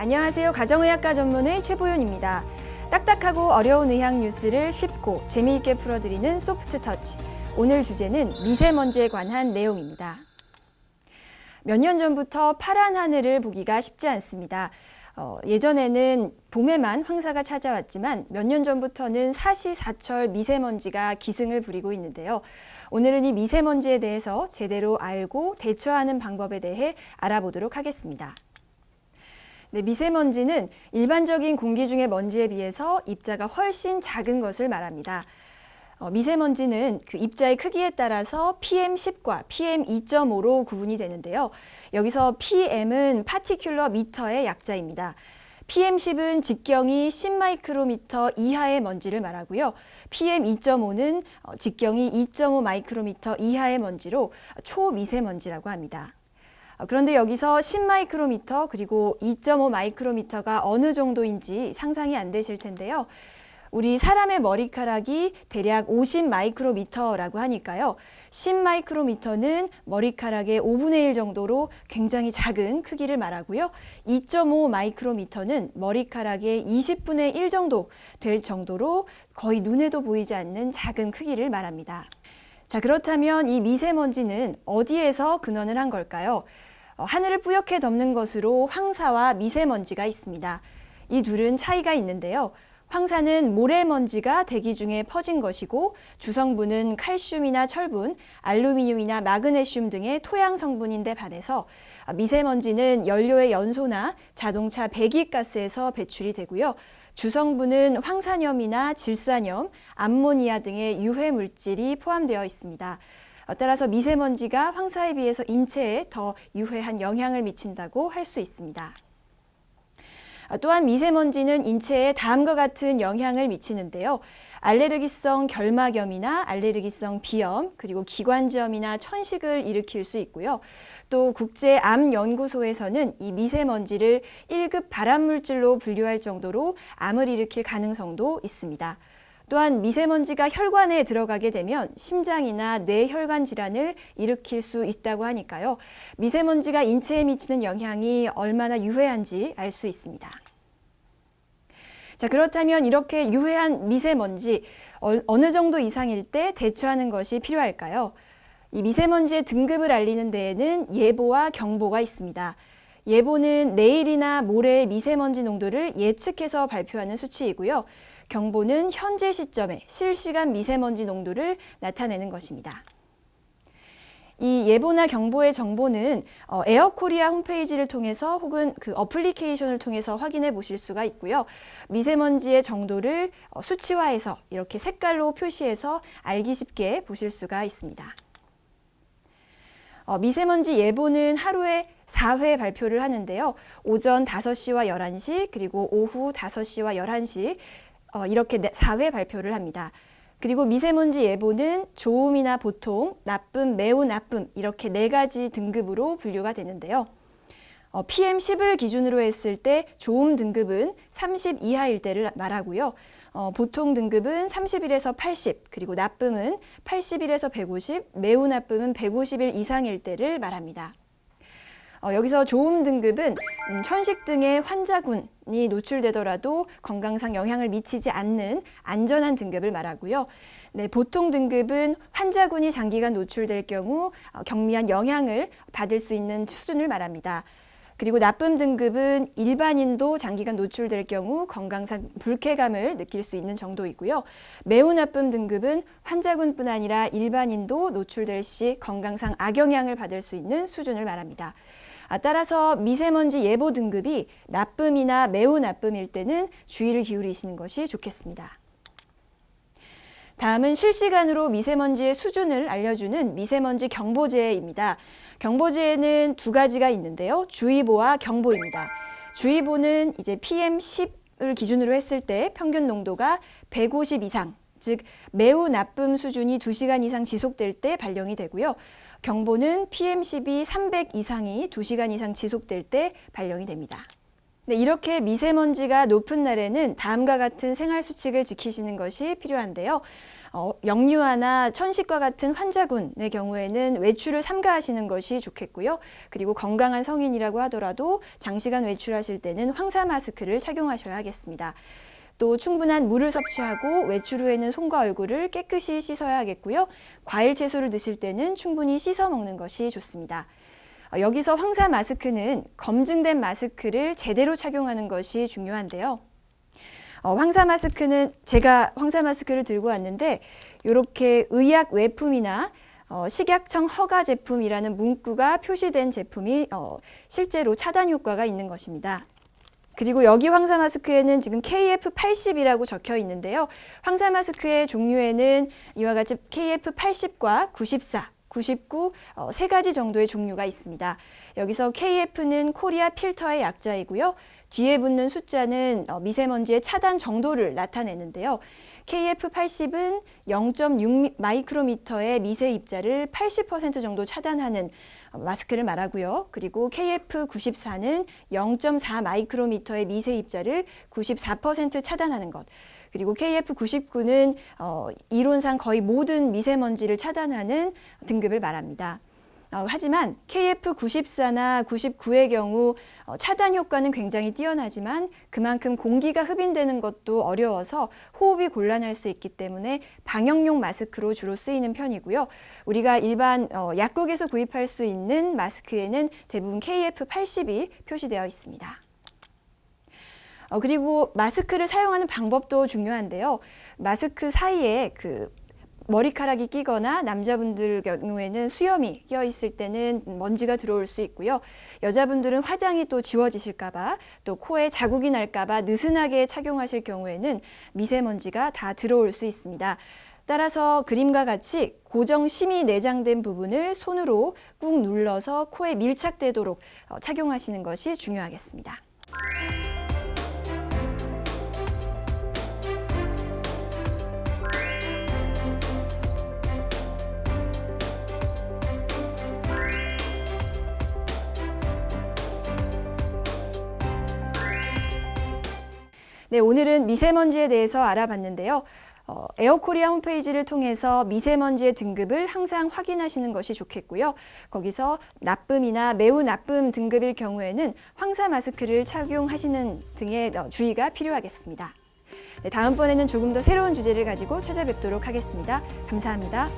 안녕하세요. 가정의학과 전문의 최보윤입니다. 딱딱하고 어려운 의학 뉴스를 쉽고 재미있게 풀어드리는 소프트 터치. 오늘 주제는 미세먼지에 관한 내용입니다. 몇 년 전부터 파란 하늘을 보기가 쉽지 않습니다. 예전에는 봄에만 황사가 찾아왔지만 몇 년 전부터는 사시사철 미세먼지가 기승을 부리고 있는데요. 오늘은 이 미세먼지에 대해서 제대로 알고 대처하는 방법에 대해 알아보도록 하겠습니다. 네, 미세먼지는 일반적인 공기 중의 먼지에 비해서 입자가 훨씬 작은 것을 말합니다. 미세먼지는 그 입자의 크기에 따라서 PM10과 PM2.5로 구분이 되는데요. 여기서 PM은 파티큘러 미터의 약자입니다. PM10은 직경이 10마이크로미터 이하의 먼지를 말하고요. PM2.5는 직경이 2.5 마이크로미터 이하의 먼지로 초미세먼지라고 합니다. 그런데 여기서 10마이크로미터 그리고 2.5 마이크로미터가 어느 정도인지 상상이 안 되실 텐데요. 우리 사람의 머리카락이 대략 50 마이크로미터라고 하니까요. 10 마이크로미터는 머리카락의 5분의 1 정도로 굉장히 작은 크기를 말하고요. 2.5 마이크로미터는 머리카락의 20분의 1 정도 될 정도로 거의 눈에도 보이지 않는 작은 크기를 말합니다. 자, 그렇다면 이 미세먼지는 어디에서 근원을 한 걸까요? 하늘을 뿌옇게 덮는 것으로 황사와 미세먼지가 있습니다. 이 둘은 차이가 있는데요. 황사는 모래먼지가 대기 중에 퍼진 것이고 주성분은 칼슘이나 철분, 알루미늄이나 마그네슘 등의 토양 성분인데 반해서 미세먼지는 연료의 연소나 자동차 배기가스에서 배출이 되고요. 주성분은 황산염이나 질산염, 암모니아 등의 유해 물질이 포함되어 있습니다. 따라서 미세먼지가 황사에 비해서 인체에 더 유해한 영향을 미친다고 할 수 있습니다. 또한 미세먼지는 인체에 다음과 같은 영향을 미치는데요. 알레르기성 결막염이나 알레르기성 비염, 그리고 기관지염이나 천식을 일으킬 수 있고요. 또 국제암연구소에서는 이 미세먼지를 1급 발암물질로 분류할 정도로 암을 일으킬 가능성도 있습니다. 또한 미세먼지가 혈관에 들어가게 되면 심장이나 뇌혈관 질환을 일으킬 수 있다고 하니까요. 미세먼지가 인체에 미치는 영향이 얼마나 유해한지 알 수 있습니다. 자, 그렇다면 이렇게 유해한 미세먼지 어느 정도 이상일 때 대처하는 것이 필요할까요? 이 미세먼지의 등급을 알리는 데에는 예보와 경보가 있습니다. 예보는 내일이나 모레의 미세먼지 농도를 예측해서 발표하는 수치이고요. 경보는 현재 시점에 실시간 미세먼지 농도를 나타내는 것입니다. 이 예보나 경보의 정보는 에어코리아 홈페이지를 통해서 혹은 그 어플리케이션을 통해서 확인해 보실 수가 있고요. 미세먼지의 정도를 수치화해서 이렇게 색깔로 표시해서 알기 쉽게 보실 수가 있습니다. 미세먼지 예보는 하루에 4회 발표를 하는데요. 오전 5시와 11시 그리고 오후 5시와 11시 이렇게 4회 발표를 합니다. 그리고 미세먼지 예보는 좋음이나 보통, 나쁨, 매우 나쁨 이렇게 4가지 등급으로 분류가 되는데요. PM10을 기준으로 했을 때 좋음 등급은 30 이하일 때를 말하고요. 보통 등급은 31에서 80, 그리고 나쁨은 81에서 150, 매우 나쁨은 151 이상일 때를 말합니다. 여기서 좋음 등급은 천식 등의 환자군이 노출되더라도 건강상 영향을 미치지 않는 안전한 등급을 말하고요. 네, 보통 등급은 환자군이 장기간 노출될 경우 경미한 영향을 받을 수 있는 수준을 말합니다. 그리고 나쁨 등급은 일반인도 장기간 노출될 경우 건강상 불쾌감을 느낄 수 있는 정도이고요. 매우 나쁨 등급은 환자군뿐 아니라 일반인도 노출될 시 건강상 악영향을 받을 수 있는 수준을 말합니다. 따라서 미세먼지 예보 등급이 나쁨이나 매우 나쁨일 때는 주의를 기울이시는 것이 좋겠습니다. 다음은 실시간으로 미세먼지의 수준을 알려주는 미세먼지 경보제입니다. 경보제에는 2가지가 있는데요. 주의보와 경보입니다. 주의보는 이제 PM10을 기준으로 했을 때 평균 농도가 150 이상, 즉 매우 나쁨 수준이 2시간 이상 지속될 때 발령이 되고요. 경보는 PM10이 300 이상이 2시간 이상 지속될 때 발령이 됩니다. 네, 이렇게 미세먼지가 높은 날에는 다음과 같은 생활 수칙을 지키시는 것이 필요한데요. 영유아나 천식과 같은 환자군의 경우에는 외출을 삼가하시는 것이 좋겠고요. 그리고 건강한 성인이라고 하더라도 장시간 외출하실 때는 황사 마스크를 착용하셔야 하겠습니다. 또 충분한 물을 섭취하고 외출 후에는 손과 얼굴을 깨끗이 씻어야 하겠고요. 과일, 채소를 드실 때는 충분히 씻어 먹는 것이 좋습니다. 여기서 황사 마스크는 검증된 마스크를 제대로 착용하는 것이 중요한데요. 황사 마스크는 제가 황사 마스크를 들고 왔는데 이렇게 의약 외품이나 식약청 허가 제품이라는 문구가 표시된 제품이 실제로 차단 효과가 있는 것입니다. 그리고 여기 황사 마스크에는 지금 KF80이라고 적혀 있는데요. 황사 마스크의 종류에는 이와 같이 KF80과 94, 99 세 가지 정도의 종류가 있습니다. 여기서 KF는 코리아 필터의 약자이고요. 뒤에 붙는 숫자는 미세먼지의 차단 정도를 나타내는데요. KF80은 0.6 마이크로미터의 미세 입자를 80% 정도 차단하는 마스크를 말하고요. 그리고 KF94는 0.4 마이크로미터의 미세 입자를 94% 차단하는 것. 그리고 KF99는 이론상 거의 모든 미세먼지를 차단하는 등급을 말합니다. 하지만 KF94나 99의 경우 차단 효과는 굉장히 뛰어나지만 그만큼 공기가 흡인되는 것도 어려워서 호흡이 곤란할 수 있기 때문에 방역용 마스크로 주로 쓰이는 편이고요. 우리가 일반 약국에서 구입할 수 있는 마스크에는 대부분 KF80이 표시되어 있습니다. 그리고 마스크를 사용하는 방법도 중요한데요. 마스크 사이에 머리카락이 끼거나 남자분들 경우에는 수염이 껴 있을 때는 먼지가 들어올 수 있고요. 여자분들은 화장이 또 지워지실까봐 또 코에 자국이 날까봐 느슨하게 착용하실 경우에는 미세먼지가 다 들어올 수 있습니다. 따라서 그림과 같이 고정 심이 내장된 부분을 손으로 꾹 눌러서 코에 밀착되도록 착용하시는 것이 중요하겠습니다. 네, 오늘은 미세먼지에 대해서 알아봤는데요. 에어코리아 홈페이지를 통해서 미세먼지의 등급을 항상 확인하시는 것이 좋겠고요. 거기서 나쁨이나 매우 나쁨 등급일 경우에는 황사 마스크를 착용하시는 등의 주의가 필요하겠습니다. 네, 다음번에는 조금 더 새로운 주제를 가지고 찾아뵙도록 하겠습니다. 감사합니다.